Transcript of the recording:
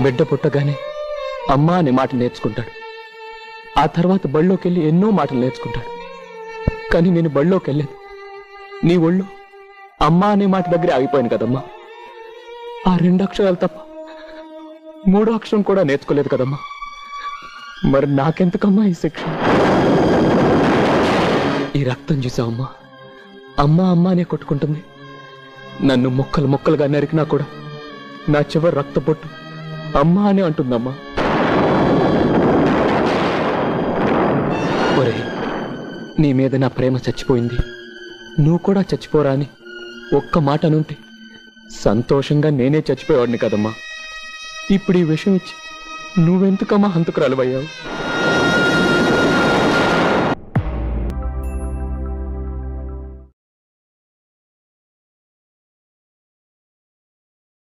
బిడ్డ పుట్టగానే అమ్మా అనే మాట నేర్చుకుంటాడు. ఆ తర్వాత బళ్ళోకి వెళ్ళి ఎన్నో మాటలు నేర్చుకుంటాడు. కానీ నేను బళ్ళోకి వెళ్ళలేదు. నీ ఒళ్ళు అమ్మా అనే మాట దగ్గరే ఆగిపోయాను కదమ్మా. ఆ 2 అక్షరాలు తప్ప 3వ అక్షరం కూడా నేర్చుకోలేదు కదమ్మా. మరి నాకెందుకమ్మా ఈ శిక్ష? ఈ రక్తం చూసావమ్మా, అమ్మా అమ్మా అనే కొట్టుకుంటుంది. నన్ను ముక్కలు ముక్కలుగా నరికినా కూడా నా చివరి రక్తపొట్టు అమ్మా అని అంటుందమ్మా. ఒరే, నీ మీద నా ప్రేమ చచ్చిపోయింది, నువ్వు కూడా చచ్చిపోరా అని ఒక్క మాట అనుంటే సంతోషంగా నేనే చచ్చిపోయేవాడిని కదమ్మా. ఇప్పుడు ఈ విషయం ఇచ్చి నువ్వెందుకమ్మా హంతకురాలు అయ్యావు?